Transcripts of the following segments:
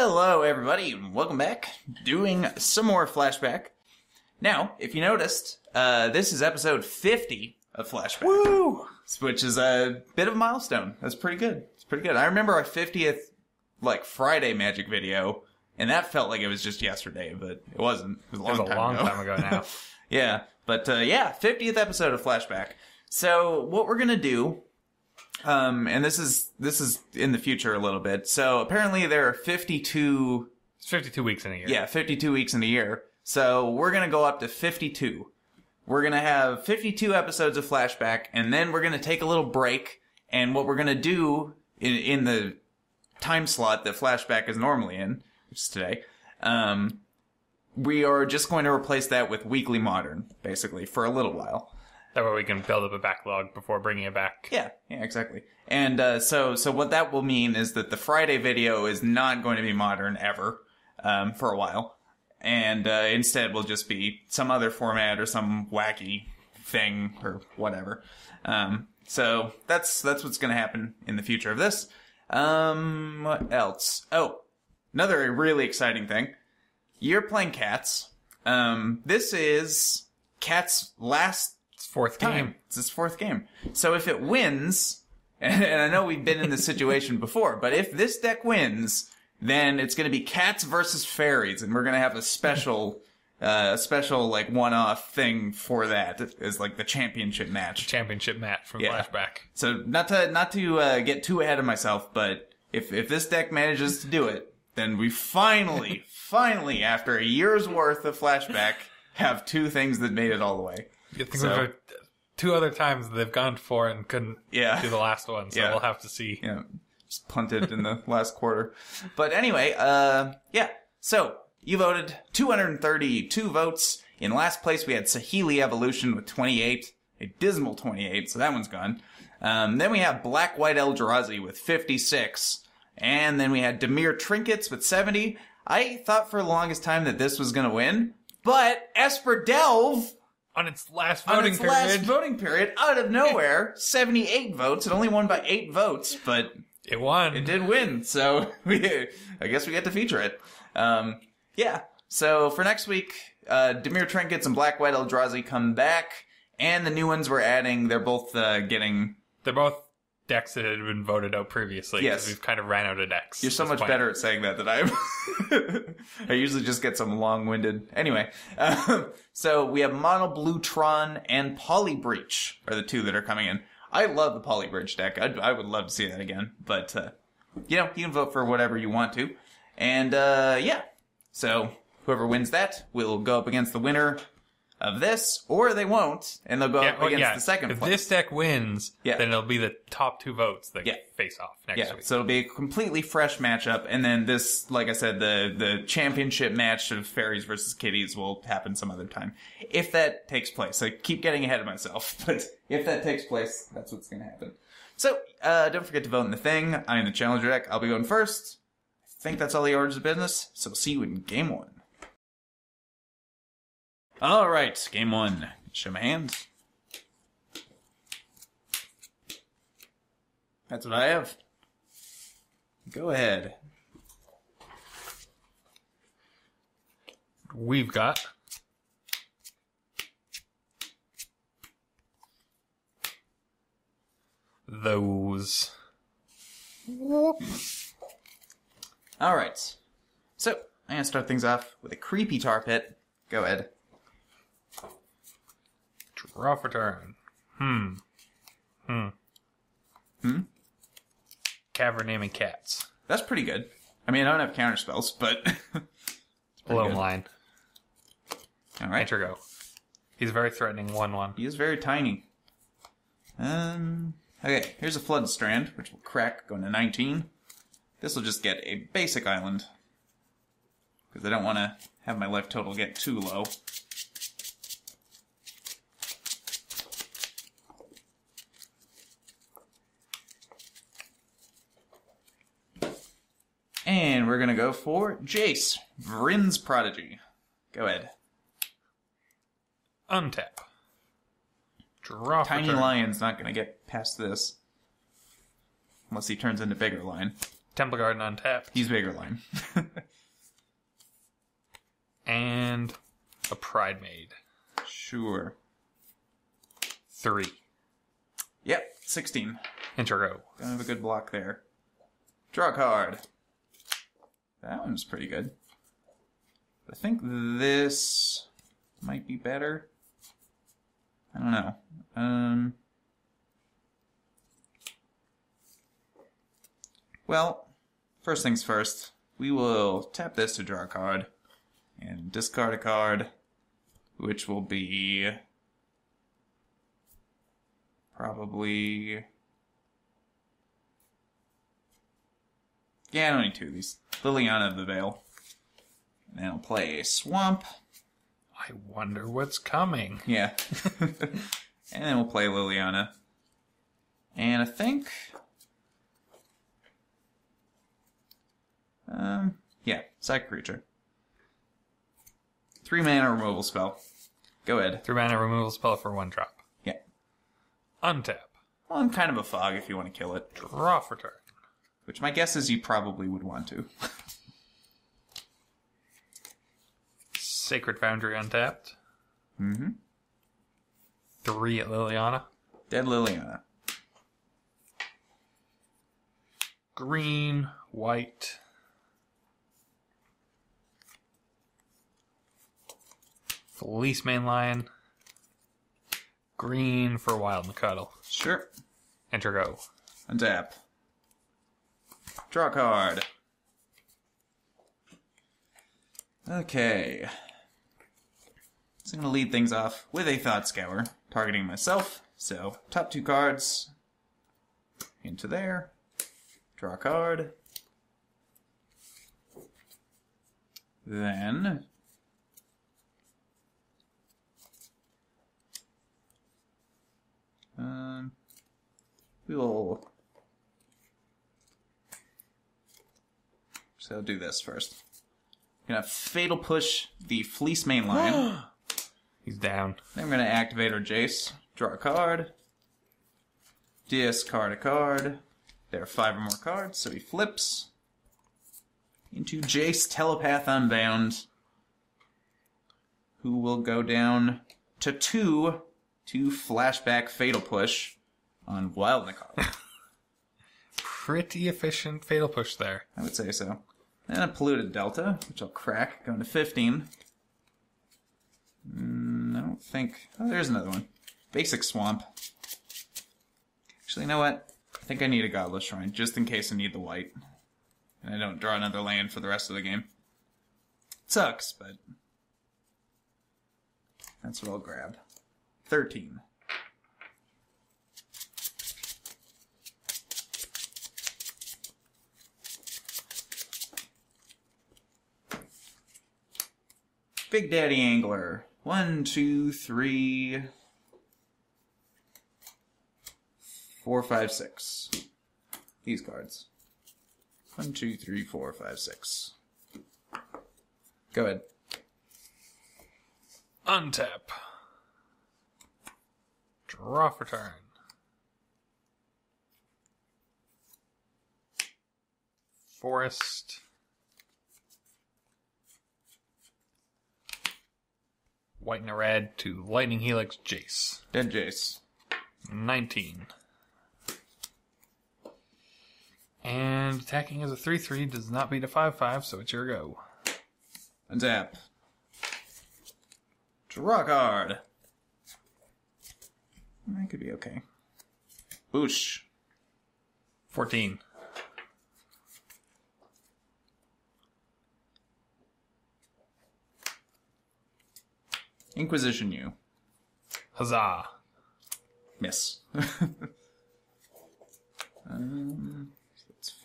Hello everybody, and welcome back. Doing some more Flashback. Now, if you noticed, this is episode 50 of Flashback. Woo! Which is a bit of a milestone. That's pretty good. It's pretty good. I remember our 50th, Friday Magic video, and that felt like it was just yesterday, but it wasn't. It was a long time ago now. Yeah, but 50th episode of Flashback. So, what we're gonna do... and this is in the future a little bit. So apparently there are 52... It's 52 weeks in a year. Yeah, 52 weeks in a year. So we're going to go up to 52. We're going to have 52 episodes of Flashback, and then we're going to take a little break. And what we're going to do in the time slot that Flashback is normally in, which is today, we are just going to replace that with Weekly Modern, basically, for a little while. That way we can build up a backlog before bringing it back. Yeah, exactly. And so what that will mean is that the Friday video is not going to be modern ever for a while. And instead will just be some other format or some wacky thing or whatever. So that's what's going to happen in the future of this. What else? Oh, another really exciting thing. You're playing Cats. This is Cat's last... fourth game. It's his fourth game. So if it wins, and I know we've been in this situation before, but if this deck wins, then it's going to be Cats versus Faeries, and we're going to have a special one-off thing for that as the championship match. Championship match from Flashback. So not to get too ahead of myself, but if this deck manages to do it, then we finally, after a year's worth of Flashback, have two things that made it all the way. I think we've two other times they've gone for it and couldn't do the last one, so we'll have to see. Yeah, just punted in the last quarter. But anyway, so you voted 232 votes. In last place, we had Saheeli Evolution with 28, a dismal 28, so that one's gone. Then we have Black White Eldrazi with 56, and then we had Dimir Trinkets with 70. I thought for the longest time that this was going to win, but Esper Delve... On its last voting period, out of nowhere, 78 votes. It only won by 8 votes, but... It won. It did win, so I guess we get to feature it. So for next week, Dimir Trinkets and Black White Eldrazi come back, and the new ones we're adding, they're both getting... They're both decks that had been voted out previously, because we've kind of ran out of decks. You're so much better at saying that than I am. I usually just get some long-winded... Anyway, so we have Mono Blue Tron and Poly Breach are the two that are coming in. I love the Poly Breach deck. I would love to see that again. But, you can vote for whatever you want to. And, so whoever wins that will go up against the winner of this, or they won't, and they'll go up against the second place. If this deck wins, then it'll be the top two votes that face off next week. So it'll be a completely fresh matchup, and then this, like I said, the championship match of Fairies versus Kitties will happen some other time. If that takes place. I keep getting ahead of myself, but if that takes place, that's what's going to happen. So, don't forget to vote in the thing. I am the challenger deck. I'll be going first. I think that's all the orders of business, so see you in Game 1. Alright, Game 1. Show my hands. That's what I have. Go ahead. We've got... those. Alright. So, I'm going to start things off with a creepy tar pit. Go ahead. Draw for turn. Cavern naming cats. That's pretty good. I mean, I don't have counter spells, but... it's below line. Alright. Enter go. He's very threatening, 1/1. He is very tiny. Okay, here's a Flood Strand, which will crack, going to 19. This will just get a basic island. Because I don't want to have my life total get too low. And we're going to go for Jesze, Vryn's Prodigy. Go ahead. Untap. Draw for Tiny turn. Lion's not going to get past this. Unless he turns into Bigger Lion. Temple Garden untapped. He's Bigger Lion. And a Pride Maid. Sure. 3. Yep, 16. Intro. Gonna have a good block there. Draw a card. That one's pretty good. I think this might be better. I don't know. Well, first things first. We will tap this to draw a card. And discard a card. Which will be... probably... Yeah, I don't need 2 of these. Liliana of the Veil. And I'll play a Swamp. I wonder what's coming. Yeah. And then we'll play Liliana. And I think... yeah, Psychic Creature. 3 mana removal spell. Go ahead. 3 mana removal spell for 1 drop. Yeah. Untap. Well, I'm kind of a fog if you want to kill it. Draw for turn. Which my guess is you probably would want to. Sacred Foundry untapped. Mm-hmm. 3 at Liliana. Dead Liliana. Green, white. Fleece Main Lion. Green for Wild and Cuddle. Sure. Enter go. Untap. Draw a card. Okay. So I'm going to lead things off with a Thought Scour, targeting myself. So, top 2 cards. Into there. Draw a card. Then... we will... So I'll do this first. I'm going to Fatal Push the Fleece Main Lion. He's down. Then I'm going to activate our Jesze. Draw a card. Discard a card. There are 5 or more cards, so he flips. Into Jesze Telepath Unbound. Who will go down to 2 to Flashback Fatal Push on Wild Nikar. Pretty efficient Fatal Push there. I would say so. And a Polluted Delta, which I'll crack, going to 15. I don't think... Oh, there's another one. Basic Swamp. Actually, you know what? I think I need a Godless Shrine, just in case I need the white. And I don't draw another land for the rest of the game. It sucks, but... that's what I'll grab. 13. Big Daddy Angler. 1, 2, 3, 4, 5, 6. These cards. 1, 2, 3, 4, 5, 6. Go ahead. Untap. Draw for turn. Forest. White and a red to Lightning Helix Jesze. Dead Jesze. 19. And attacking as a 3/3 does not beat a 5/5, so it's your go. Untap. Draw a card. That could be okay. Boosh. 14. Inquisition U. Huzzah. Miss. That's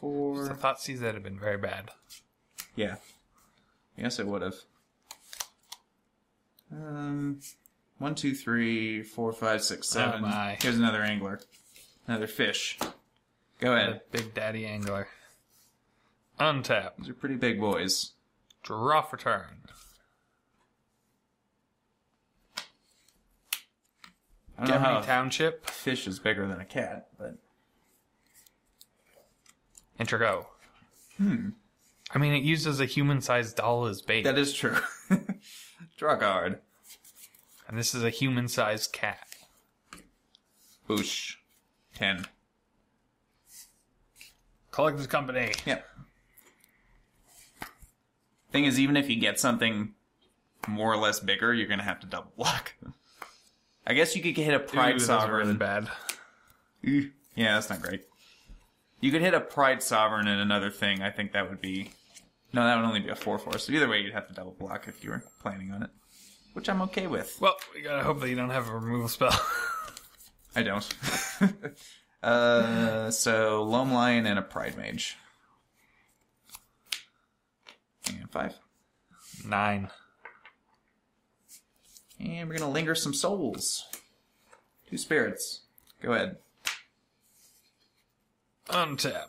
4. The Thoughtseize that had been very bad. Yeah. Yes, it would have. 1, 2, 3, 4, 5, 6, 7. Oh my. Here's another angler. Another fish. Go ahead. Big Daddy Angler. Untap. These are pretty big boys. Draw for turn. I don't know how Township. a fish is bigger than a cat, but... Enter go. I mean, it uses a human-sized doll as bait. That is true. Draw a card. And this is a human-sized cat. Boosh. 10. Collector's Company. Yep. Thing is, even if you get something more or less bigger, you're going to have to double block. I guess you could hit a Pride Sovereign. That's really bad. Yeah, that's not great. You could hit a Pride Sovereign and another thing. I think that would be... No, that would only be a 4/4. So either way, you'd have to double block if you were planning on it. Which I'm okay with. Well, we gotta hope that you don't have a removal spell. I don't. So, Loam Lion and a Pride Mage. And 5. 9. And we're gonna linger some souls. 2 spirits. Go ahead. Untap.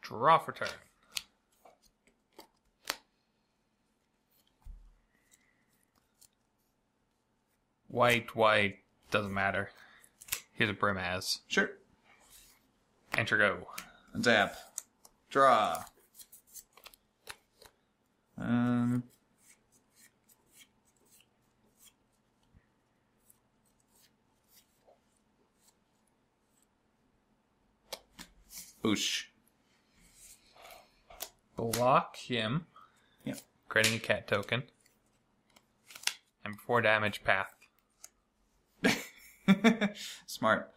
Draw for turn. White, doesn't matter. Here's a Brimaz. Sure. Enter go. Untap. Draw. Boosh. Block him. Yep. Creating a cat token. And before damage, path. Smart.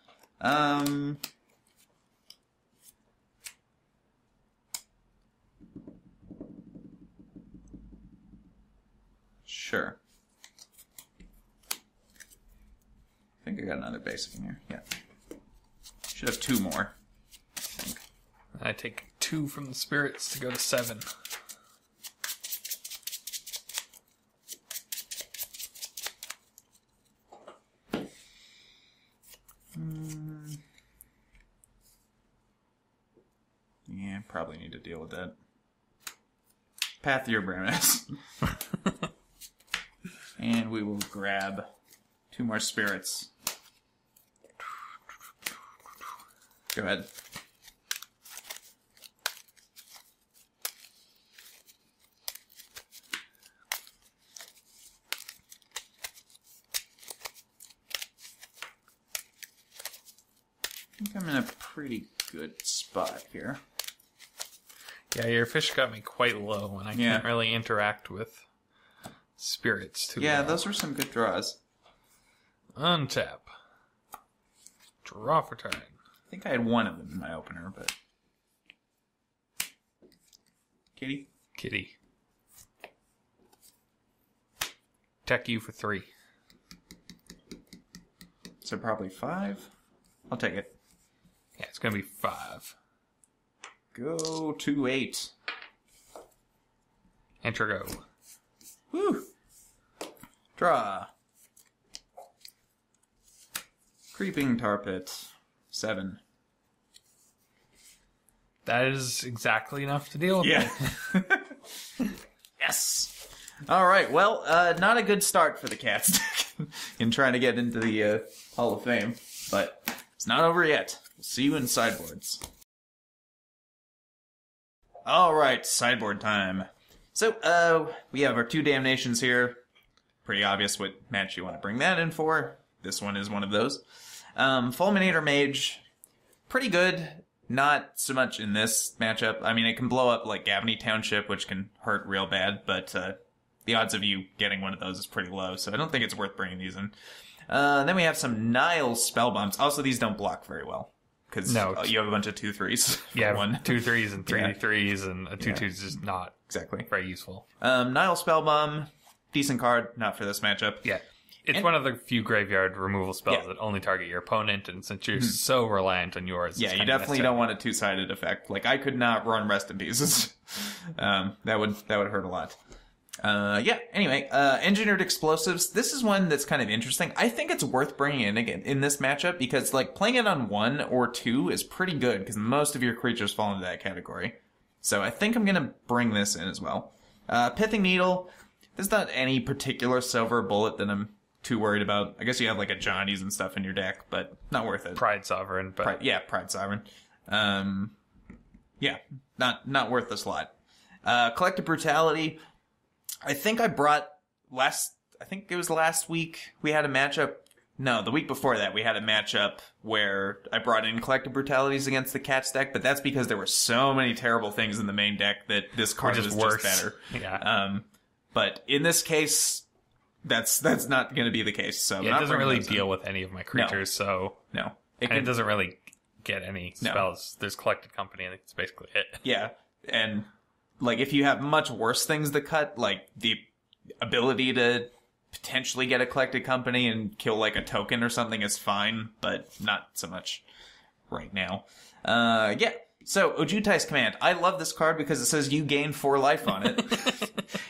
Sure. I think I got another basic in here. Yeah. Should have 2 more. I think. I take 2 from the spirits to go to 7. Yeah, probably need to deal with that. Path your Bramus. And we will grab 2 more spirits. Go ahead. I think I'm in a pretty good spot here. Yeah, your fish got me quite low, and I can't really interact with spirits too well. Those were some good draws. Untap. Draw for turn. I think I had 1 of them in my opener, but... Kitty? Kitty. Tech you for 3. So probably 5? I'll take it. Yeah, it's gonna be 5. Go to 8. Enter go. Woo! Draw. Creeping Tar Pit. 7. That is exactly enough to deal with. Yeah. Yes! Alright, well, not a good start for the cat stick in trying to get into the Hall of Fame, but it's not over yet. We'll see you in sideboards. Alright, sideboard time. So, we have our 2 damnations here. Pretty obvious what match you want to bring that in for. This one is one of those. Fulminator Mage, pretty good. Not so much in this matchup. I mean, it can blow up like Gavney Township, which can hurt real bad, but the odds of you getting one of those is pretty low, so I don't think it's worth bringing these in. Then we have some Nile Spellbombs. Also, these don't block very well, because you have a bunch of 2/3s. Yeah, one. 2/3s and 3/3s, and a 2/2 is just not exactly very useful. Nile Spellbomb, decent card, not for this matchup. Yeah. It's one of the few graveyard removal spells that only target your opponent, and since you're so reliant on yours... Yeah, you definitely don't want a 2-sided effect. Like, I could not run Rest in Pieces. That would hurt a lot. Anyway, Engineered Explosives. This is one that's kind of interesting. I think it's worth bringing in again in this matchup, because, like, playing it on 1 or 2 is pretty good, because most of your creatures fall into that category. So I think I'm going to bring this in as well. Pithing Needle. There's not any particular silver bullet that I'm too worried about. I guess you have like a Johnny's and stuff in your deck, but not worth it. Pride Sovereign, but Pride Sovereign. Yeah, not worth the slot. Collective Brutality. I think it was last week we had a matchup. No, the week before that we had a matchup where I brought in Collective Brutalities against the Cats deck, but that's because there were so many terrible things in the main deck that this card was just better. Yeah. But in this case, that's not going to be the case. So yeah, it doesn't really deal with any of my creatures, No. It doesn't really get any spells. There's Collected Company, and it's basically it. Yeah, and like if you have much worse things to cut, like the ability to potentially get a Collected Company and kill like a token or something is fine, but not so much right now. Yeah. So, Ojutai's Command. I love this card because it says you gain 4 life on it.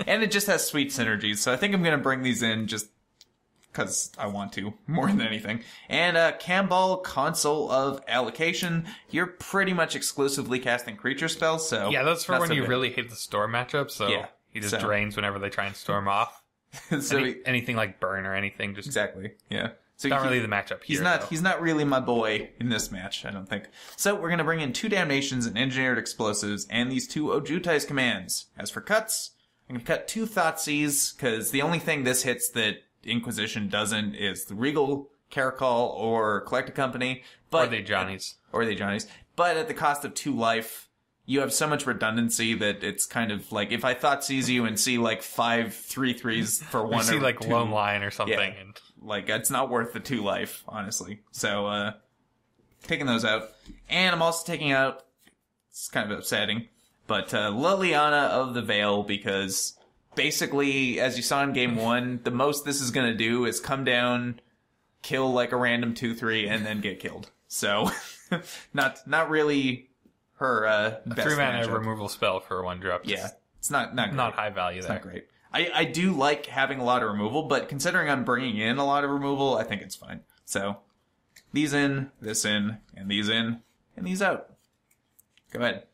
And it just has sweet synergies, so I think I'm going to bring these in just because I want to, more than anything. And Camball, Console of Allocation. You're pretty much exclusively casting creature spells, so... Yeah, that's for when you really hate the storm matchup, so he just drains whenever they try and storm off. So anything like burn or anything, just... Exactly, yeah. So not really the matchup here, He's not really my boy in this match, I don't think. So we're going to bring in 2 Damnations and Engineered Explosives, and these 2 Ojutai's Commands. As for cuts, I'm going to cut 2 Thoughtseize, because the only thing this hits that Inquisition doesn't is the Regal, Caracol, or Collected Company. Or the Johnnies. But at the cost of 2 life, you have so much redundancy that it's kind of like, if I Thoughtseize you and see like 5 3/3s for 1 or 2... see like Lone Lion or something, and... Like, it's not worth the 2 life, honestly. So, taking those out. And I'm also taking out, it's kind of upsetting, but Liliana of the Veil, because basically, as you saw in Game 1, the most this is going to do is come down, kill like a random 2/3, and then get killed. So, not really her best 3-mana removal spell for 1 drop. Yeah, it's not great. Not high value there. It's not great. I do like having a lot of removal, but considering I'm bringing in a lot of removal, I think it's fine. So, these in, this in, and these in, and these out. Go ahead.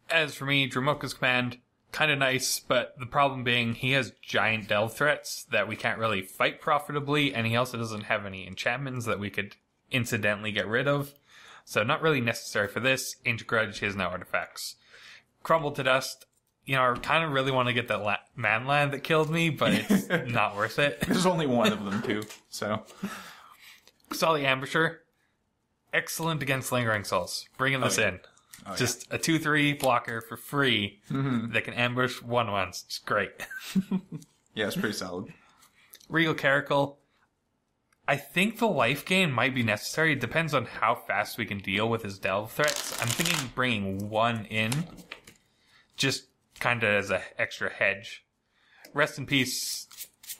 As for me, Dromoka's Command, kind of nice, but the problem being he has giant delve threats that we can't really fight profitably, and he also doesn't have any enchantments that we could incidentally get rid of. So not really necessary for this. Ancient Grudge, he has no artifacts. Crumble to Dust, you know, I kind of really want to get that Manland that killed me, but it's not worth it. There's only one of them, too, so. Xali Ambusher, excellent against Lingering Souls. Bringing this in. Oh, just a 2/3 blocker for free that can ambush 1/1s. It's great. Yeah, it's pretty solid. Regal Caracal. I think the life gain might be necessary. It depends on how fast we can deal with his delve threats. I'm thinking bringing 1 in, just kind of as an extra hedge. Rest in Peace,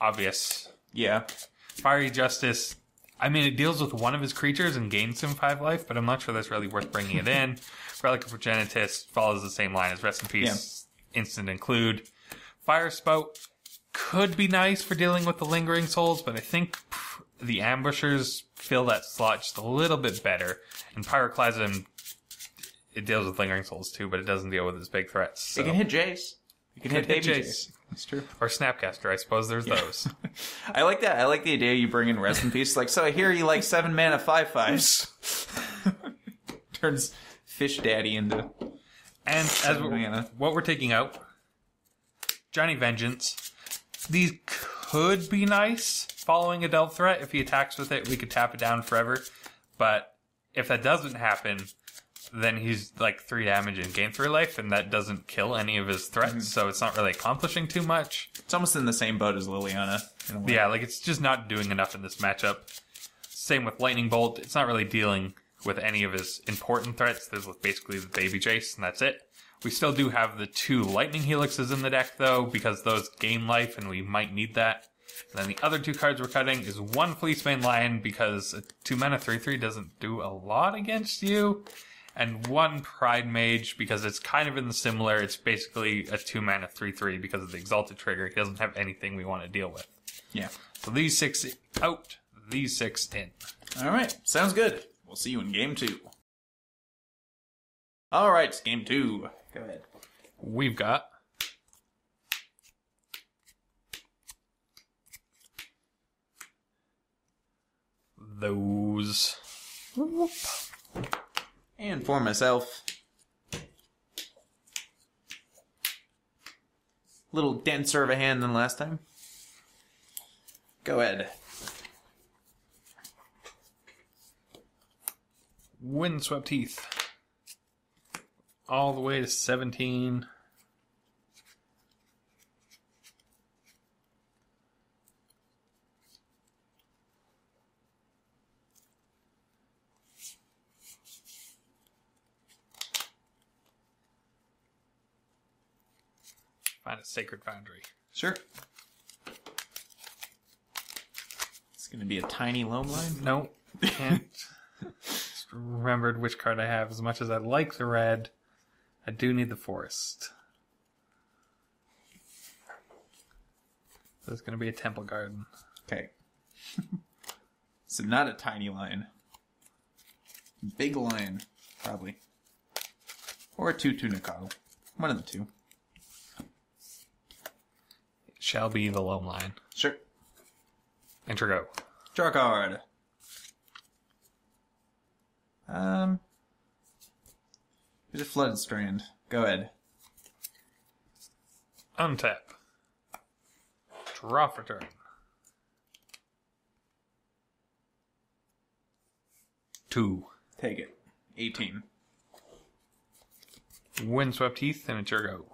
obvious. Yeah. Fiery Justice. I mean, it deals with 1 of his creatures and gains him 5 life, but I'm not sure that's really worth bringing it in. Relic of Progenitus follows the same line as Rest in Peace. Yeah. Instant include. Fire Spout could be nice for dealing with the Lingering Souls, but I think the Ambushers fill that slot just a little bit better. And Pyroclasm, it deals with Lingering Souls too, but it doesn't deal with his big threats. So. It can hit Jace. You can hit Baby Jace. That's true. Or Snapcaster, I suppose there's those. I like that. I like the idea you bring in Rest in Peace. Like, so I hear you like 7 mana 5/5s. Turns Fish Daddy into... And as what we're taking out, Johnny Vengeance. These could be nice following a delve threat. If he attacks with it, we could tap it down forever. But if that doesn't happen, then he's like 3 damage and gain 3 life, and that doesn't kill any of his threats, so it's not really accomplishing too much. It's almost in the same boat as Liliana. Yeah, like it's just not doing enough in this matchup. Same with Lightning Bolt. It's not really dealing with any of his important threats. There's basically the Baby Jace, and that's it. We still do have the 2 Lightning Helixes in the deck, though, because those gain life, and we might need that. And then the other 2 cards we're cutting is 1 Fleecebane Lion, because a 2-mana 3/3 doesn't do a lot against you. And 1 Pride Mage, because it's kind of in the similar, it's basically a 2-mana 3/3 because of the Exalted trigger. He doesn't have anything we want to deal with. Yeah. So these 6 out, these 6 in. Alright, sounds good. We'll see you in Game 2. Alright, it's Game 2. Go ahead. We've got... those... And for myself, little denser of a hand than last time. Go ahead. Windswept Heath. All the way to 17. Find a Sacred Foundry. Sure. It's going to be a tiny loam line? Nope. Can't. Just remembered which card I have. As much as I like the red, I do need the forest. There's going to be a Temple Garden. Okay. So not a tiny line. Big line, probably. Or a 2/2 Nikado. One of the two. It shall be the loam line. Sure. Enter go. Draw a card. Here's a Flooded Strand. Go ahead. Untap. Draw for turn. 2. Take it. 18. Windswept Heath, and it's your go.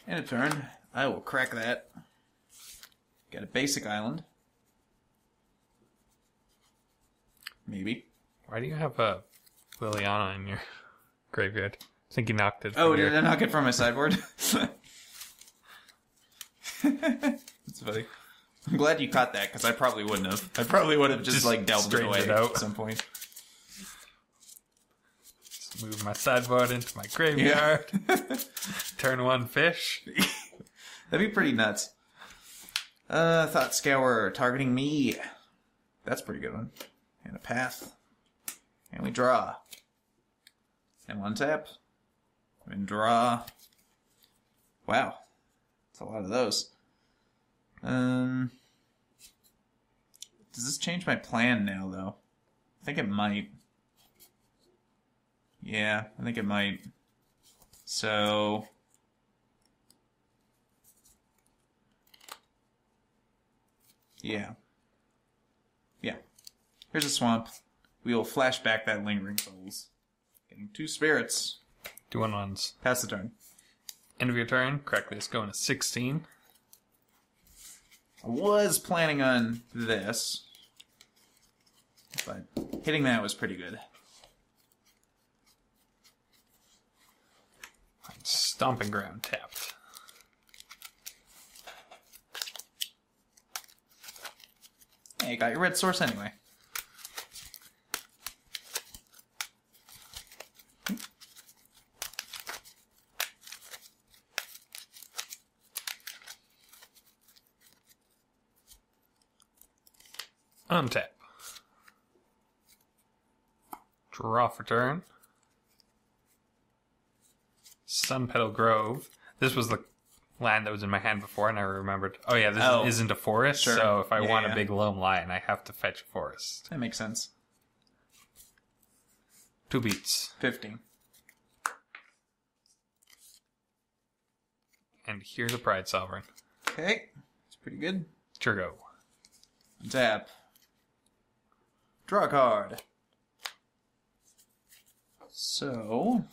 And a turn. I will crack that. Got a basic island. Maybe. Why do you have a Liliana in your graveyard? I think you knocked it. Oh, did I knock it from my sideboard? That's funny. I'm glad you caught that, because I probably wouldn't have. I probably would have just like delved it away out at some point. Just move my sideboard into my graveyard. Yeah. Turn 1 fish. That'd be pretty nuts. Thought Scour targeting me. That's a pretty good one. And a path. And we draw. And 1 tap. And draw. Wow. That's a lot of those. Does this change my plan now, though? I think it might. Yeah, I think it might. So... Yeah. Yeah. Here's a swamp. We will flashback that Lingering Souls. Getting 2 spirits. 2 1/1s. Pass the turn. End of your turn. Correctly, it's going to 16. I was planning on this, but hitting that was pretty good. Stomping Ground tapped. Hey, you got your red source anyway. Untap. Draw for turn. Sunpetal Grove. This was the land that was in my hand before, and I remembered, oh yeah, this isn't a forest, sure. So if I want a big loam lion, I have to fetch a forest. That makes sense. 2 beats. 15. And here's a Pride Sovereign. Okay. It's pretty good. It's your go. Tap. Draw a card. So...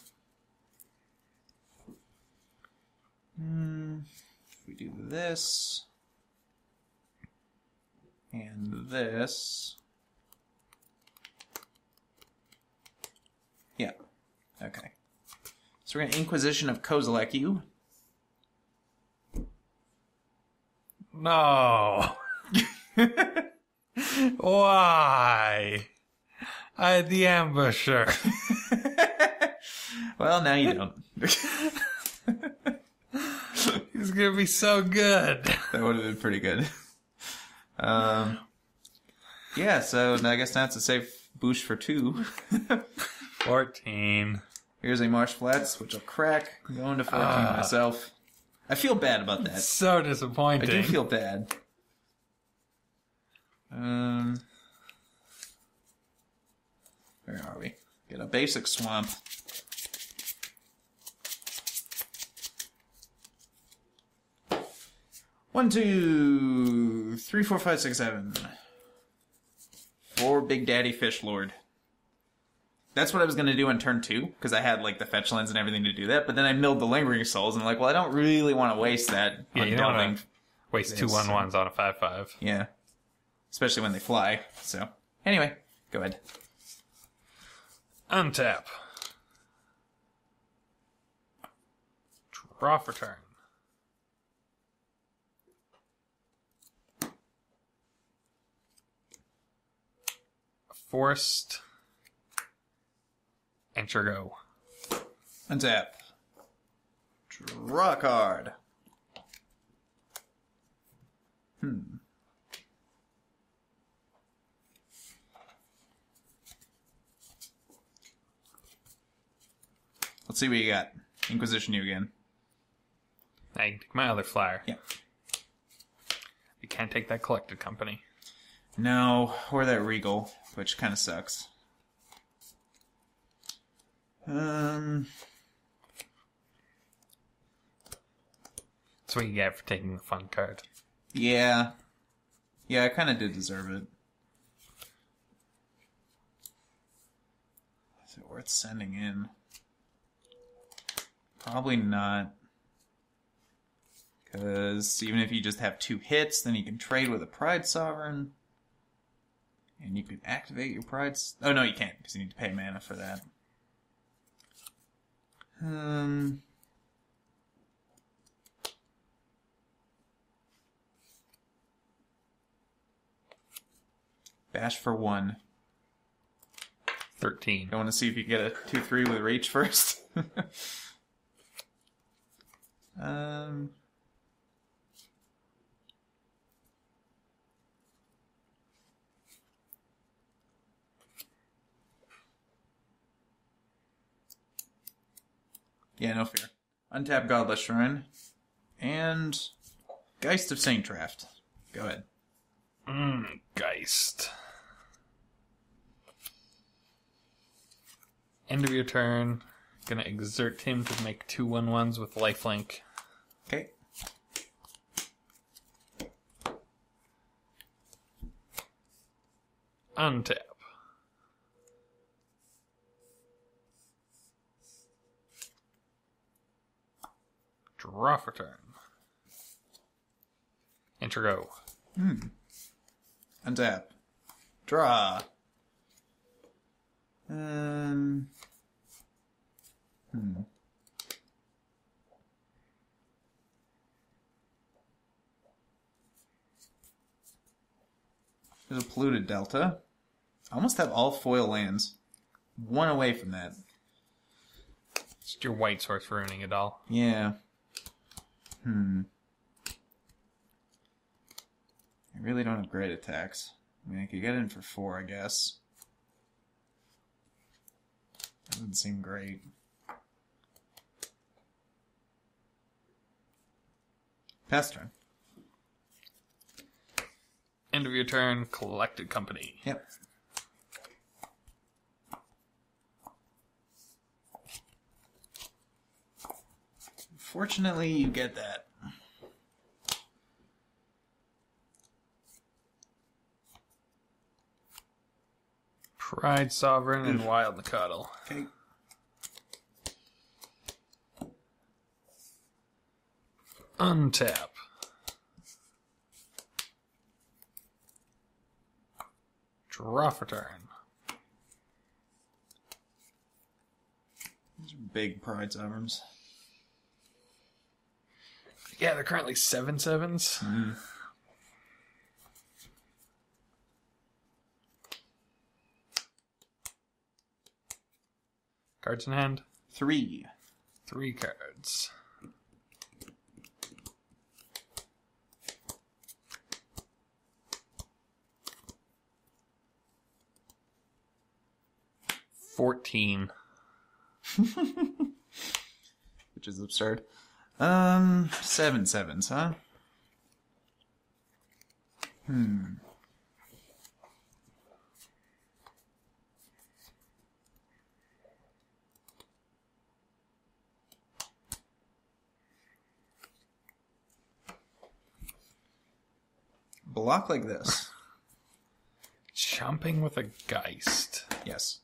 if we do this... and this... Yeah. Okay. So we're going to Inquisition of Kozilek you. No. Why? I had the ambusher. Well, now you don't. He's gonna be so good. That would have been pretty good. Yeah, so I guess that's a safe boost for 2. 14. Here's a Marsh Flats, which will crack. I'm going to 14 myself. I feel bad about that. So disappointing. I do feel bad. Where are we? Get a basic swamp. 1, 2, 3, 4, 5, 6, 7. 4 Big Daddy Fish Lord. That's what I was going to do on turn 2, because I had like the fetch lands and everything to do that, but then I milled the Lingering Souls, and I'm like, well, I don't really want to waste that on you don't want to waste 2 1/1s on a 5/5. Yeah. Especially when they fly, so. Anyway, go ahead. Untap. Draw for turn. Forest. Enter go. Untap. Draw a card. Let's see what you got. Inquisition you again. I can take my other flyer. Yeah. You can't take that collected company. No, or that Regal, which kind of sucks. That's what you get for taking the fun card. Yeah. Yeah, I kind of did deserve it. Is it worth sending in? Probably not. Because even if you just have 2 hits, then you can trade with a Pride Sovereign. And you could activate your Pride... Oh, no, you can't, because you need to pay mana for that. Bash for 1. 13. I want to see if you get a 2/3 with Reach first. Yeah, no fear. Untap Godless Shrine. And Geist of Saint Draft. Go ahead. Geist. End of your turn. Gonna exert him to make 2 1/1s with lifelink. Okay. Untap. Draw for turn. Enter go. Untap. Draw. There's a polluted delta. I almost have all foil lands. 1 away from that. Just your white source ruining it all. Yeah. I really don't have great attacks. I mean, I could get in for 4, I guess. Doesn't seem great. Pass turn. End of your turn, collected company. Yep. Fortunately, you get that. Pride Sovereign and Wild Nicodle. Okay. Untap. Draw for turn. These are big Pride Sovereigns. Yeah, they're currently 7/7s. Cards in hand. 3. 3 cards. $14. Which is absurd. 7/7s, huh? block like this. Jumping with a Geist. Yes.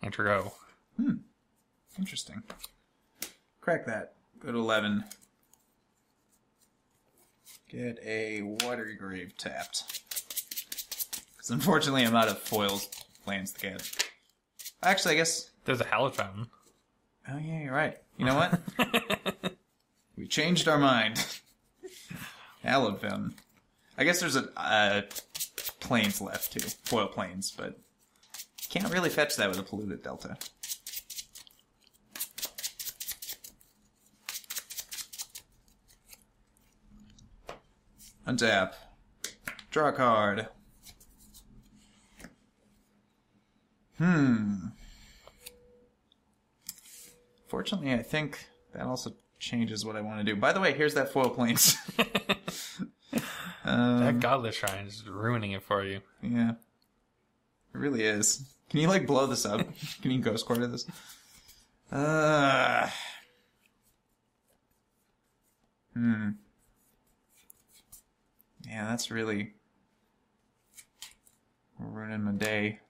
Enter go. Interesting. Crack that. Go to 11. Get a Watery Grave tapped. Because unfortunately I'm out of foils lands to get. Actually, I guess... There's a Hallowed Fountain. Oh yeah, you're right. You know what? We changed our mind. Hallowed Fountain. I guess there's a plains left too. Foil plains, but can't really fetch that with a polluted delta. Untap. Draw a card. Fortunately, I think that also changes what I want to do. By the way, here's that foil plains. That Godless Shrine is ruining it for you. Yeah. It really is. Can you, like, blow this up? Can you ghost quarter this? Yeah, that's really ruining my day.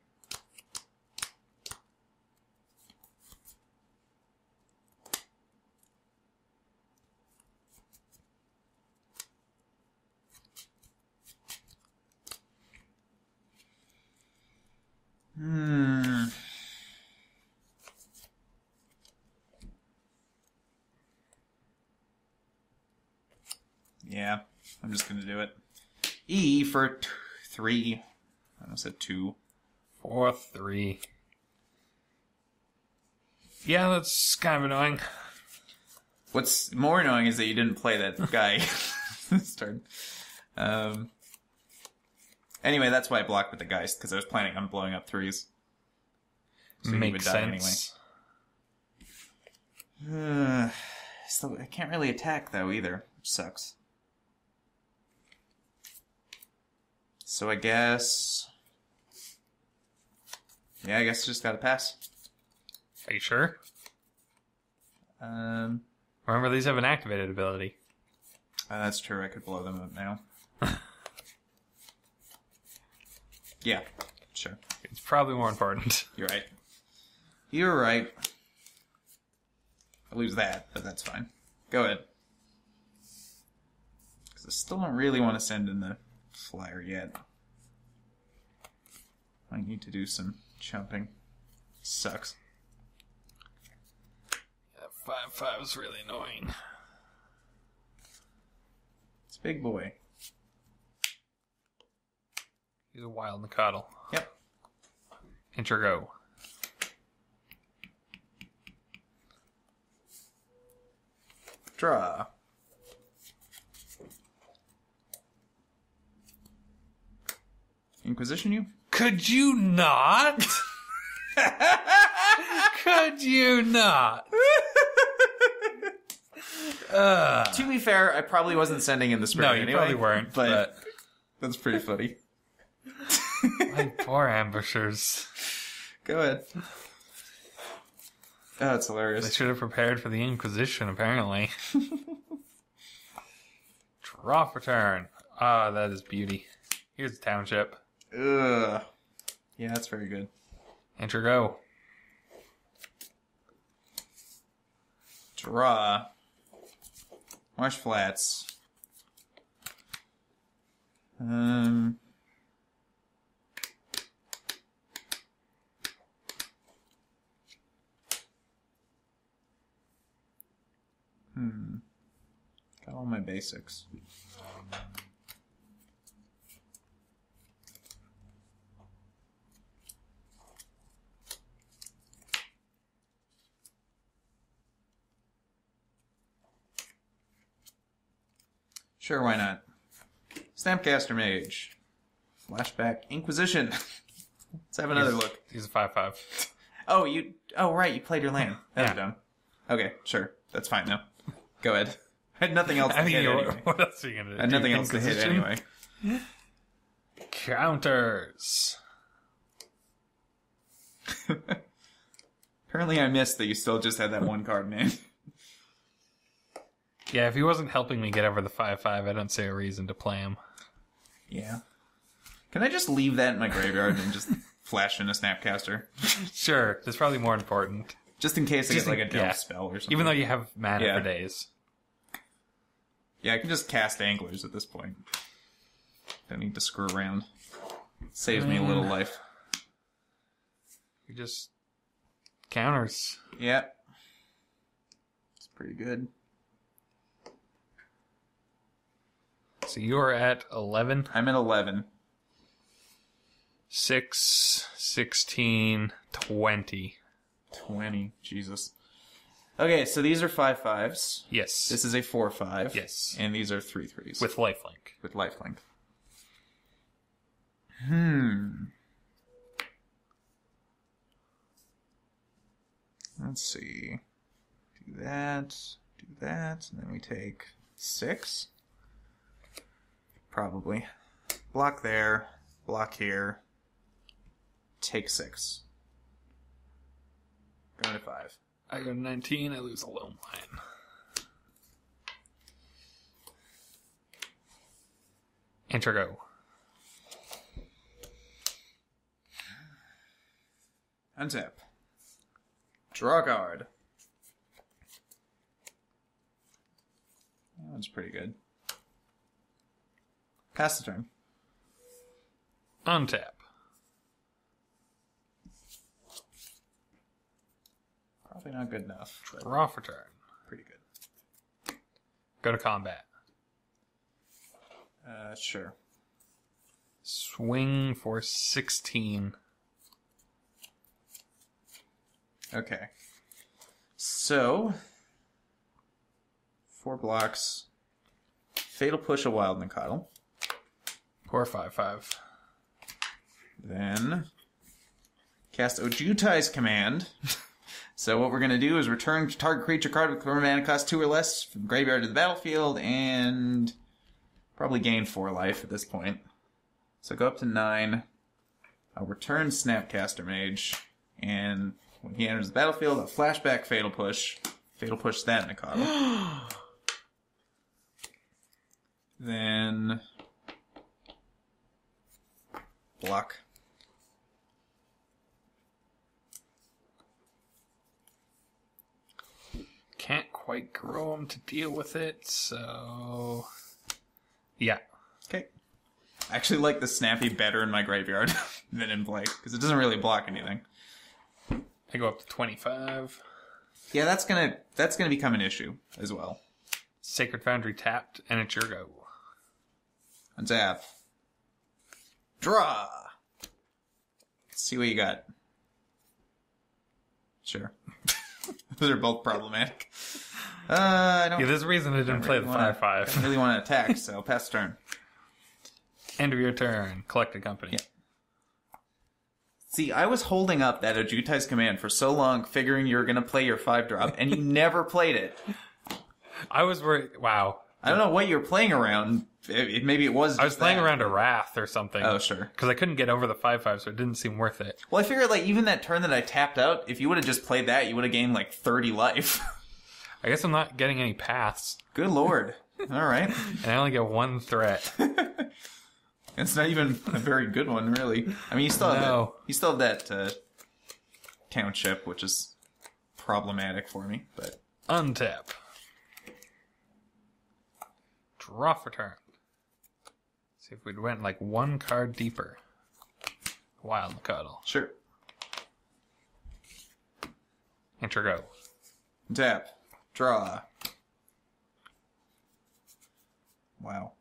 Yeah, I'm just gonna do it. E for 3. I almost said 2. 4, 3. Yeah, that's kind of annoying. What's more annoying is that you didn't play that guy. Start. Anyway, that's why I blocked with the Geist, because I was planning on blowing up 3s. So he would die sense. anyway. So I can't really attack, though, either. Which sucks. So I guess... Yeah, I guess just gotta pass. Are you sure? Remember, these have an activated ability. That's true. I could blow them up now. Yeah, sure. It's probably more important. You're right. You're right. I lose that, but that's fine. Go ahead. Because I still don't really want to send in the flyer yet. I need to do some jumping. Sucks. Yeah, 5/5 is really annoying. It's a big boy. He's a wild Mikado. Yep. Enter go. Draw. Inquisition you? Could you not? Could you not? To be fair, I probably wasn't sending in the spring No, you anyway, probably weren't. but that's pretty funny. My poor ambushers. Go ahead. Oh, that's They hilarious. should have prepared for the Inquisition, apparently. Draw for turn. Ah, that is beauty. Here's the township. Ugh. Yeah, that's very good. Enter go. Draw. Marsh Flats. Got all my basics. Sure, why not? Snapcaster Mage. Flashback Inquisition. Let's have another look. He's a 5/5. Oh, right, you played your land. That was Yeah. dumb. Okay, sure. That's fine now. Go ahead. I had nothing else to hit anyway. What else are you gonna do? I had nothing else to hit Inquisition? anyway. Counters. Apparently I missed that you still just had that one card, man. Yeah, if he wasn't helping me get over the 5/5, I don't see a reason to play him. Yeah. Can I just leave that in my graveyard and just flash in a Snapcaster? Sure, that's probably more important. Just in case I get like a delve yeah. spell or something. Even though you have mana for days. Yeah, I can just cast Anglers at this point. Don't need to screw around. Saves me a little life. You just... counters. Yep. It's pretty good. So you're at 11? I'm at 11. 6, 16, 20. 20. Jesus. Okay, so these are 5/5s. Yes. This is a 4/5. Yes. And these are 3/3s. With lifelink. With lifelink. Let's see. Do that, and then we take 6. Probably. Block there, block here. Take 6. Go to 5. I go to 19, I lose a low line. Enter go. Untap. Draw a card. That one's pretty good. Pass the turn. Untap. Probably not good enough. Draw for turn. Pretty good. Go to combat. Sure. Swing for 16. Okay. So, 4 blocks. Fatal Push a Wild Nicottle. Or 5/5. Then, cast Ojutai's Command. So what we're going to do is return target creature card with mana cost 2 or less from the graveyard to the battlefield, and probably gain 4 life at this point. So go up to 9. I'll return Snapcaster Mage, and when he enters the battlefield, I'll flashback Fatal Push that Nicottle. Then block. Can't quite grow him to deal with it, so... yeah. Okay. I actually like the Snappy better in my graveyard than in play, because it doesn't really block anything. I go up to 25. Yeah, that's gonna become an issue as well. Sacred Foundry tapped, and it's your go. Untap. Draw! Let's see what you got. Sure. Those are both problematic. I don't... Yeah, there's a reason I didn't play the 5/5. I don't really want to attack, so pass turn. End of your turn. Collect a company. Yeah. See, I was holding up that Ojutai's Command for so long, figuring you were going to play your 5-drop, and you never played it. I was worried... wow. I don't know what you were playing around. Maybe it was just I was playing that. around a Wrath or something. Oh, sure. Because I couldn't get over the 5/5, so it didn't seem worth it. Well, I figured, like, even that turn that I tapped out, if you would have just played that, you would have gained, like, 30 life. I guess I'm not getting any paths. Good lord. All right. And I only get 1 threat. It's not even a very good one, really. I mean, you still have that township, which is problematic for me, but... Untap. Draw for turn. See if we'd went like 1 card deeper. Wild Cuddle. Sure. Enter go. Tap. Draw. Wow.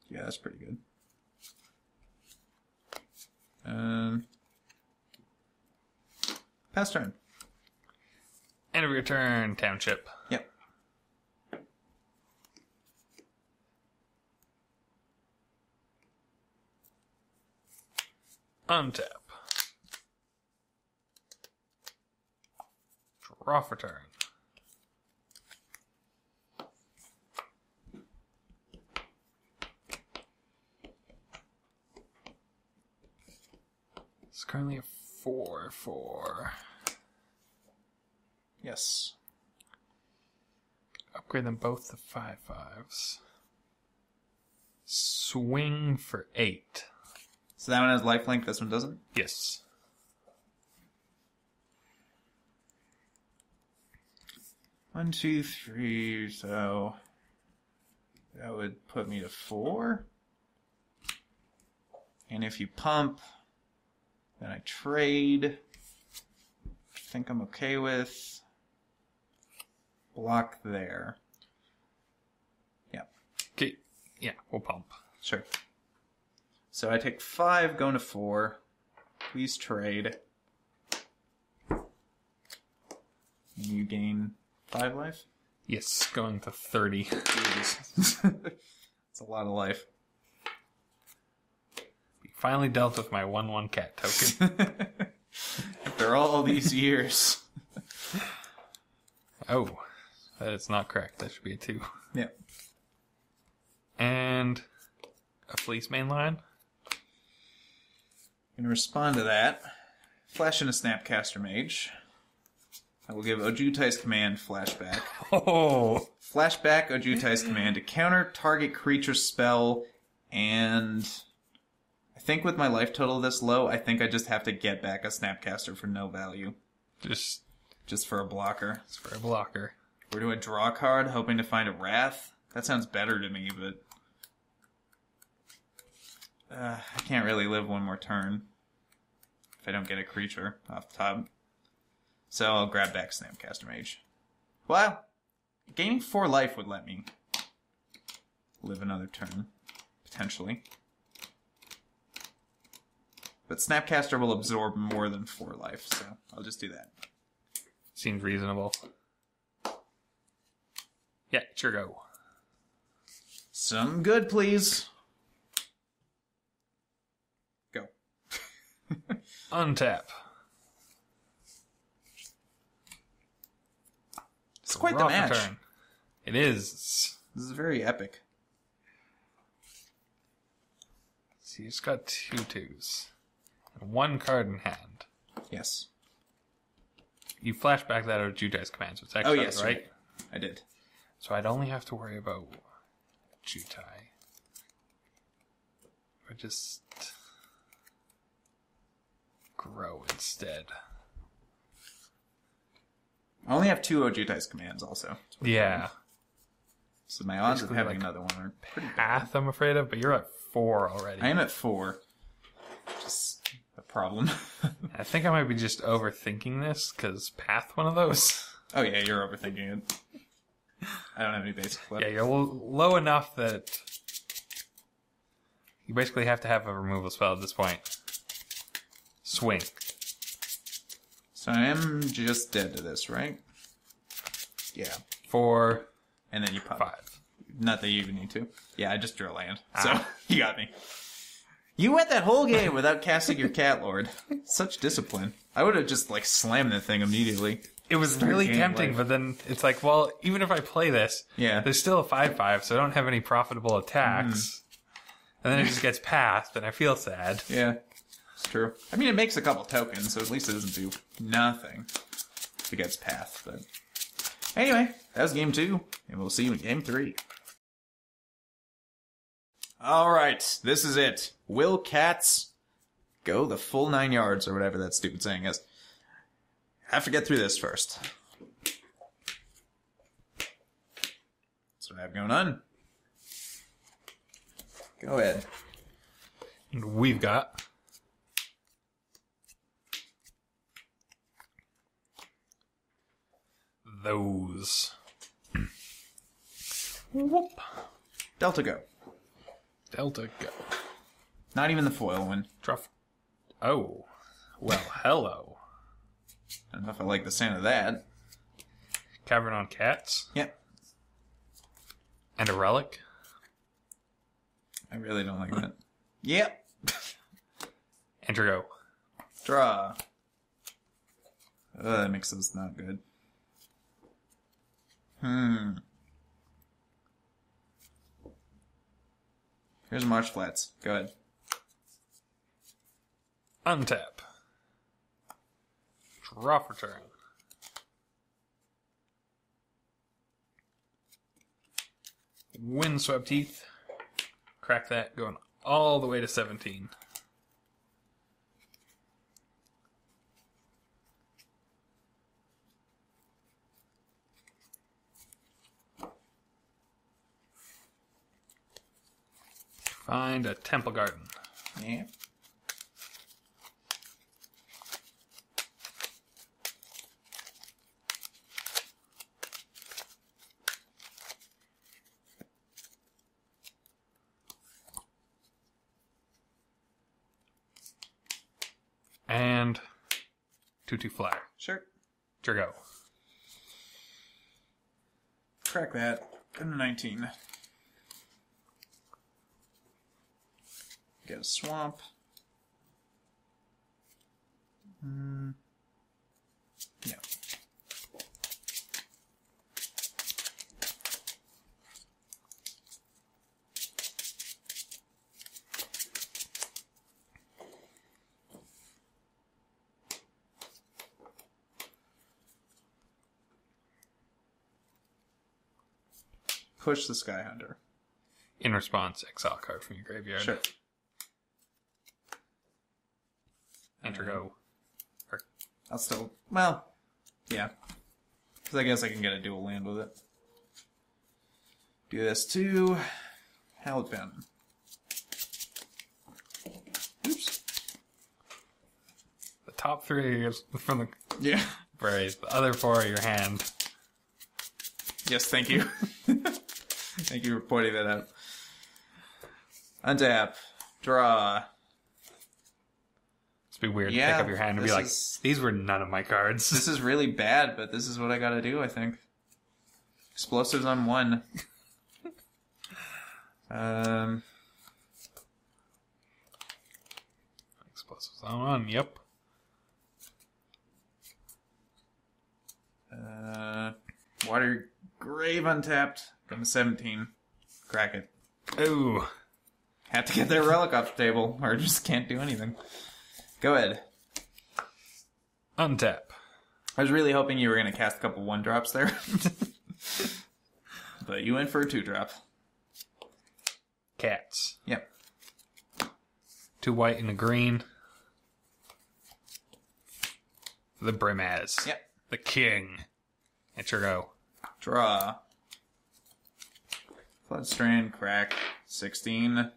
Yeah, that's pretty good. Pass turn. End of your turn, Township. Yep. Untap. Draw for turn. It's currently a 4/4. Yes. Upgrade them both to 5/5s. Swing for 8. So that one has lifelink, this one doesn't? Yes. One, two, three, so that would put me to 4. And if you pump, then I trade. I think I'm okay with. Block there. Yeah. Okay. Yeah, we'll pump. Sure. So I take 5, going to 4. Please trade. You gain 5 life? Yes, going to 30. Jeez. That's a lot of life. We finally dealt with my 1/1 cat token. After all these years. Oh, that is not correct. That should be a 2. Yeah. And a fleece mainline. In respond to that, flash in a Snapcaster Mage. I will give Ojutai's command Flashback. Oh! Flashback Ojutai's command to counter target creature spell, and I think with my life total this low, I think I just have to get back a Snapcaster for no value. Just for a blocker. It's for a blocker. We're doing a draw card, hoping to find a Wrath. That sounds better to me, but I can't really live one more turn if I don't get a creature off the top. So I'll grab back Snapcaster Mage. Well, gaining 4 life would let me live another turn, potentially. But Snapcaster will absorb more than 4 life, so I'll just do that. Seems reasonable. Yeah, sure go. Some good, please. Go. Untap. It's quite the Draw for match. turn. It is. This is very epic. So you just got 2 2s. And 1 card in hand. Yes. You flashback that out of Judai's commands, which extra, Oh, yes, right? I did. So I'd only have to worry about Judai. Or just grow instead. I only have 2 Ojutai's commands also. Yeah. So my odds Basically, of having like, another one are pretty bad. Path, I'm afraid of, but you're at 4 already. I am at 4. Just a problem. I think I might be just overthinking this, because Path one of those. Oh yeah, you're overthinking it. I don't have any basic flip. Yeah, you're low enough that you basically have to have a removal spell at this point. Swing. So I am just dead to this, right? Yeah. 4, And then you pop. 5. Not that you even need to. Yeah, I just drew a land. So, you got me. You went that whole game without casting your Cat Lord. Such discipline. I would have just, slammed that thing immediately. It was really game, tempting, but then it's like, well, even if I play this, Yeah. there's still a 5/5, so I don't have any profitable attacks. And then it just gets passed, and I feel sad. Yeah. It's true. I mean, it makes a couple tokens, so at least it doesn't do nothing if it gets path. But anyway, that was game 2, and we'll see you in game 3. Alright, this is it. Will cats go the full 9 yards, or whatever that stupid saying is? Have to get through this first. That's what I have going on. Go ahead. And we've got those. Whoop. Delta go. Delta go. Not even the foil one. Druff. Oh. Well, hello. I don't know if I like the sound of that. Cavern on Cats. Yep. And a relic. I really don't like that. Yep. Enter go. Draw. That makes this not good. Here's Marsh Flats. Go ahead. Untap. Draw for turn. Windswept Heath. Crack that, going all the way to 17. Find a Temple Garden. Yeah. And 2/2 flyer. Sure. Go. Crack that. Go to 19. Get a swamp. Yeah. Push the Sky Hunter. In response, exile card from your graveyard. Sure. Enter go. I'll still... Well, yeah. Because I guess I can get a dual land with it. Do this too. Hallowed Fountain. Oops. The top 3 is from the Yeah. Faeries. The other 4 are your hand. Yes, thank you. Thank you for pointing that out. Untap. Draw. It's be weird to Yeah, pick up your hand and be like, this these were none of my cards. This is really bad, but this is what I gotta do, I think. Explosives on 1. Explosives on 1, yep. Water Grave untapped. Going to 17. Crack it. Ooh. Have to get that relic off the table, or just can't do anything. Go ahead. Untap. I was really hoping you were going to cast a couple 1-drops there. But you went for a 2-drop. Cats. Yep. 2 white and a green. The Brimaz. Yep. The king. Enter go. Draw. Floodstrand, crack. 16.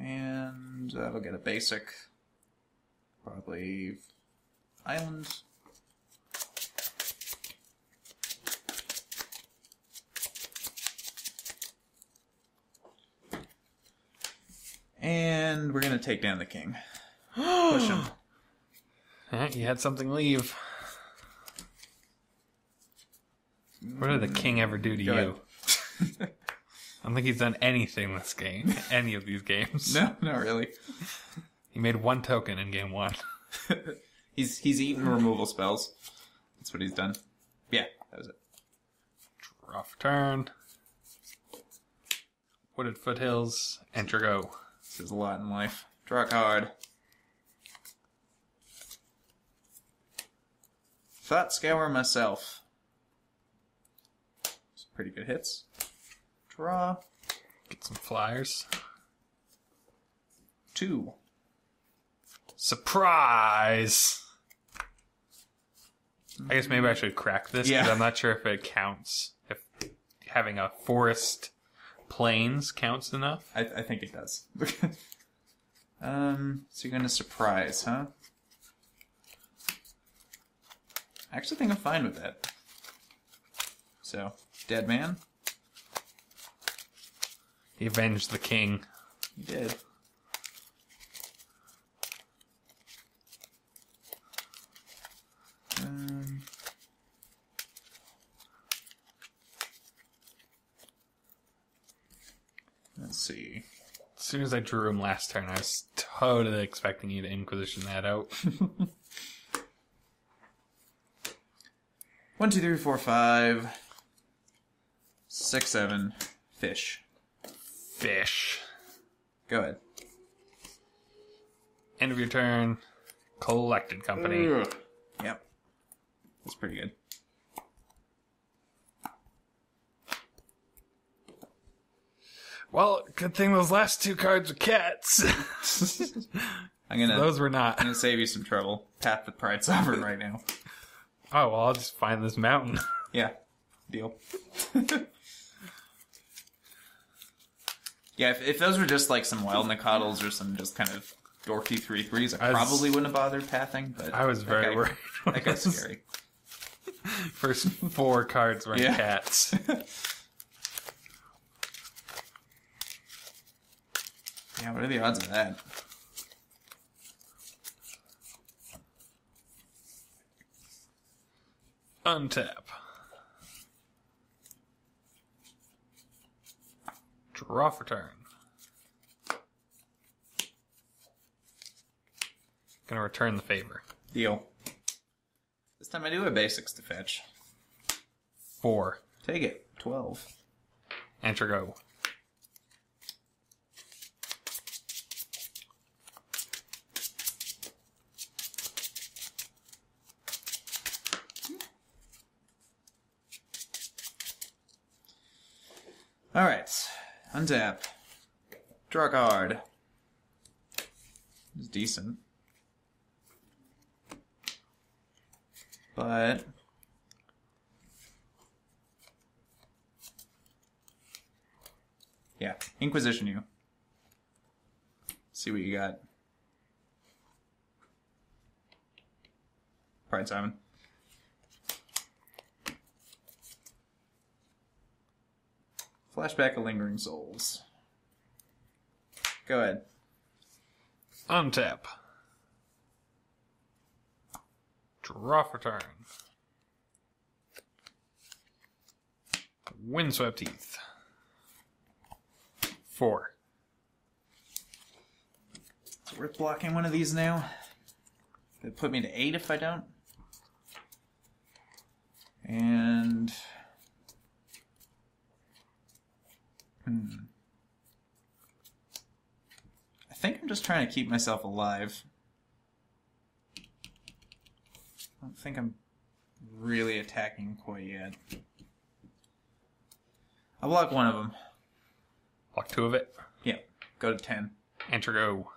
And that'll get a basic. Probably island. And we're going to take down the king. Push him. You had something leave. What did the king ever do to Go you? I don't think he's done anything this game. Any of these games. No, not really. He made 1 token in game 1. He's eaten removal spells. That's what he's done. Yeah, that was it. Draw for turn. Wooded Foothills. Enter go. This is a lot in life. Draw a card. Thought Scour myself. Some pretty good hits. Draw. Get some flyers. 2. Surprise! I guess maybe I should crack this, because Yeah. I'm not sure if it counts. If having a forest plains counts enough. I think it does. So you're gonna surprise, huh? I actually think I'm fine with that. So, dead man. He avenged the king. He did. Let's see. As soon as I drew him last turn, I was totally expecting you to Inquisition that out. 1, 2, 3, 4, 5, 6, 7. Fish. Fish. Go ahead. End of your turn. Collected company. Ugh. Yep. That's pretty good. Well, good thing those last 2 cards are cats. Those were not. I'm gonna save you some trouble. Path the Pride Sovereign right now. Oh, well, I'll just find this mountain. Yeah. Deal. Yeah, if those were just like some wild Nicoddles or some just kind of dorky 3/3s, I probably wouldn't have bothered pathing, but I was very worried. That guy's scary. First 4 cards were cats. Yeah, what are the odds of that? Untap. Draw for turn. Gonna return the favor. Deal. This time I do have basics to fetch. 4. Take it. 12. Enter go. Alright. Untap. Draw a card. It's decent. But yeah, Inquisition you. See what you got. Pride Simon. Flashback of Lingering Souls. Go ahead. Untap. Draw for turn. Windswept Heath. 4. Is it worth blocking one of these now? It'll put me to 8 if I don't. And I think I'm just trying to keep myself alive. I don't think I'm really attacking quite yet. I'll block one of them. Block 2 of it. Yeah, go to 10. Enter go.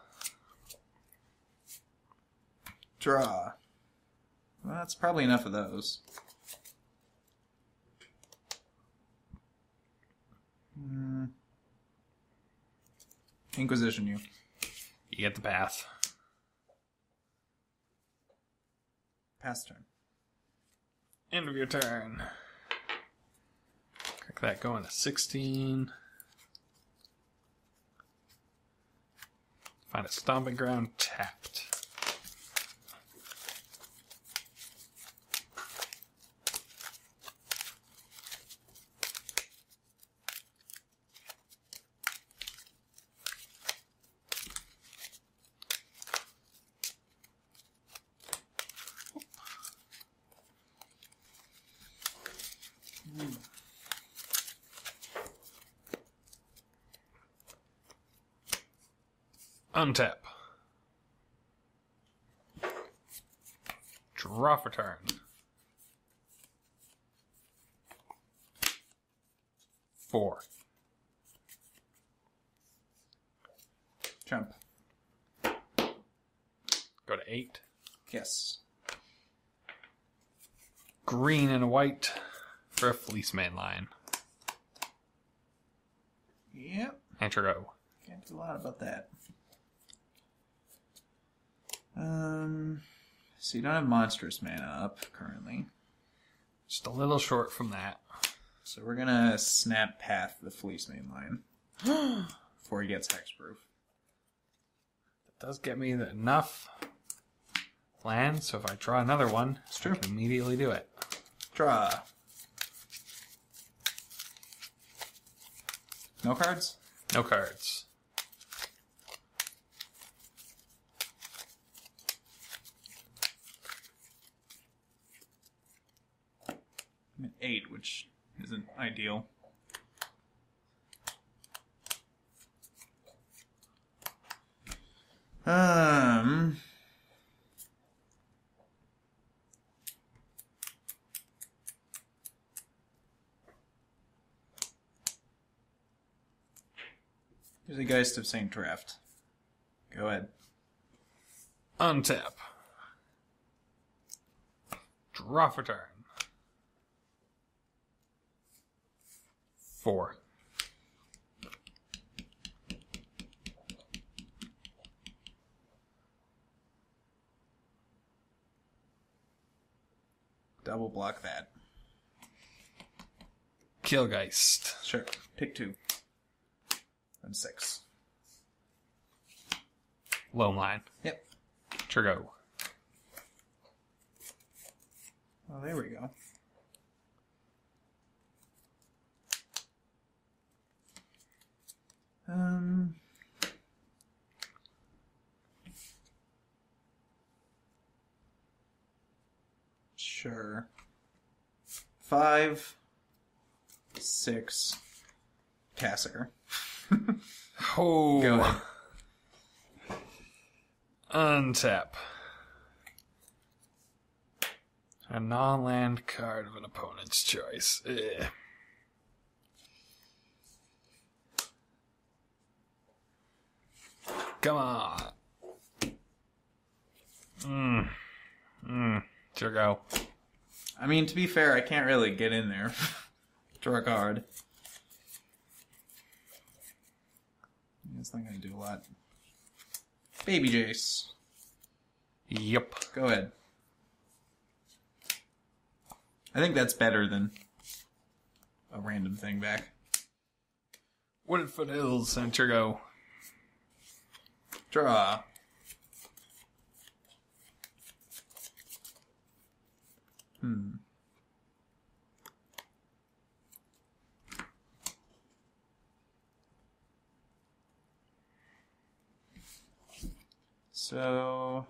Draw. Well, that's probably enough of those. Inquisition you. You get the path. Pass turn. End of your turn. Crack that going to 16. Find a stomping ground tapped. Untap. Draw for turn. 4. Jump. Go to 8. Yes. Green and white for a Fleeceman line. Yep. Enter go. Can't do a lot about that. So you don't have monstrous mana up currently. Just a little short from that. So we're gonna snap path the Fleeceman line before he gets hexproof. That does get me enough land, so if I draw another one, It's true. I can immediately do it. Draw. No cards? No cards. I'm at 8, which isn't ideal. Here's a Geist of Saint Draft. Go ahead. Untap. Draw for turn. 4. Double block that. Killgeist. Sure. Pick 2. And 6. Lone line. Yep. Turgo. Well, there we go. Sure. 5, 6, Tasser. Oh. Go ahead. Untap. A non-land card of an opponent's choice. Ugh. Come on. Turgo. I mean, to be fair, I can't really get in there. Draw a card. It's not going to do a lot. Baby Jace. Yep. Go ahead. I think that's better than a random thing back. Wooded Foothills and Turgo. Draw. So...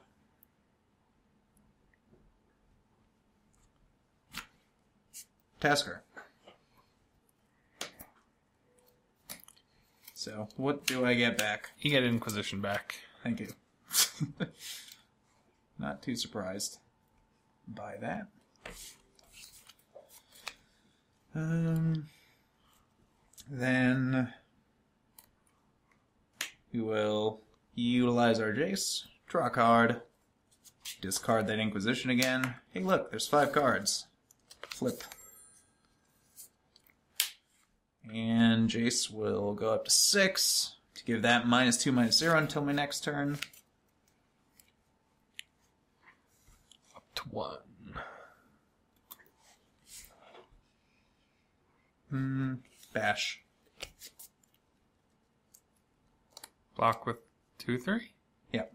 Tasker. So, what do I get back? You get Inquisition back. Thank you. Not too surprised by that. Then we will utilize our Jace, draw a card, discard that Inquisition again. Hey look, there's 5 cards. Flip. And Jace will go up to 6 to give that -2/-0 until my next turn. Up to 1. Bash. Block with 2/3? Yep.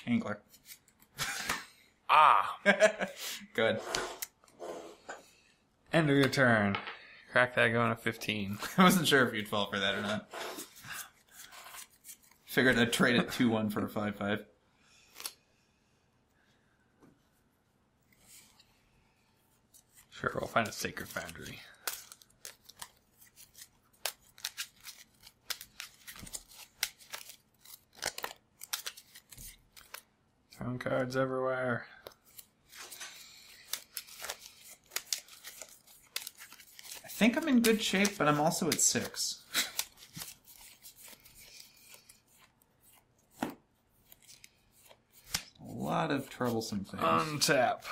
Angler. Ah! Good. End of your turn. Crack that going to 15. I wasn't sure if you'd fall for that or not. Figured I'd trade it 2-1 for a 5-5. Sure, we'll find a Sacred Foundry. Throwing cards everywhere. I think I'm in good shape, but I'm also at 6. A lot of troublesome things. Untap.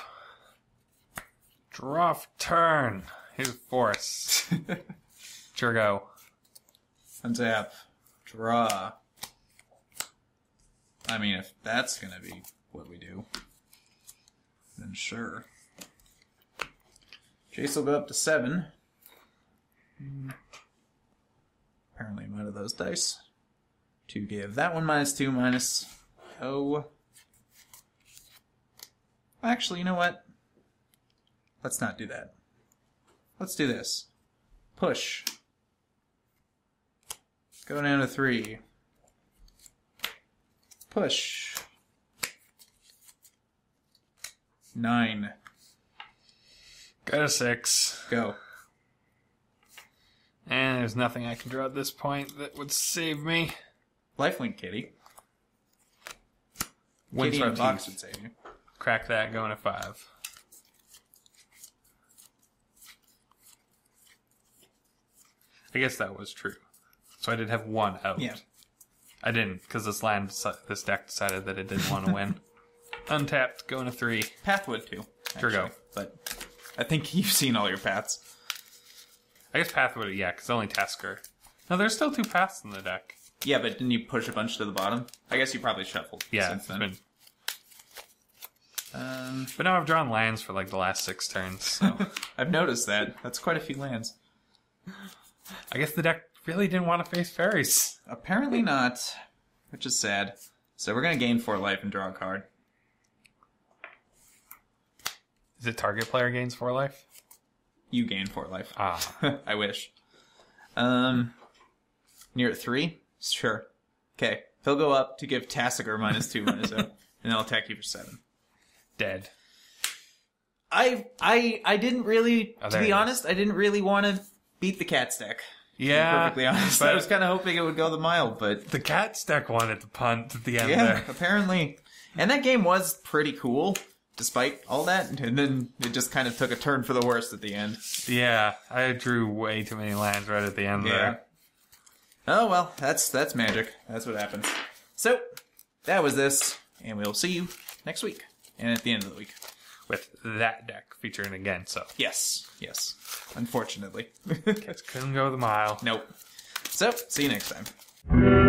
Draw for turn. Here's Force. Turgo. Untap. Draw. I mean, if that's going to be what we do, then sure. Jace will go up to 7. Apparently I'm out of those dice. To give that one -2/-. Oh. Actually, you know what? Let's not do that. Let's do this. Push. Go down to 3. Push. 9. Go to 6. Go. And there's nothing I can draw at this point that would save me. Lifelink Kitty. Windswept Kitty in a box Heath. would save you. Crack that going to 5. I guess that was true. So I did have one out. Yeah. I didn't, because this deck decided that it didn't want to win. Untapped, going to 3. Path would too. Sure go. But I think you've seen all your paths. I guess Path would, yeah, because only Tasker. No, there's still 2 paths in the deck. Yeah, but didn't you push a bunch to the bottom? I guess you probably shuffled. Yeah, since then. But now I've drawn lands for like the last 6 turns, so... I've noticed that. That's quite a few lands. I guess the deck really didn't want to face Faeries. Apparently not, which is sad. So we're going to gain 4 life and draw a card. Is it target player gains 4 life? You gain 4 life. Ah. I wish. Near at 3? Sure. Okay. He'll go up to give Tassiger -2, -0, and I'll attack you for 7. Dead. I didn't really, Oh, to be honest, I didn't really want to beat the Cats deck. Yeah. To be perfectly honest. But I was kind of hoping it would go the mile, but... the Cats deck wanted to punt at the end Yeah, there. apparently. And that game was pretty cool, despite all that. And then it just kind of took a turn for the worst at the end. Yeah, I drew way too many lands right at the end there. Oh, well, that's magic. That's what happens. So, that was this, and we'll see you next week. And at the end of the week. With that deck featuring again, so. Yes. Unfortunately. Cats couldn't go the mile. Nope. So, see you next time.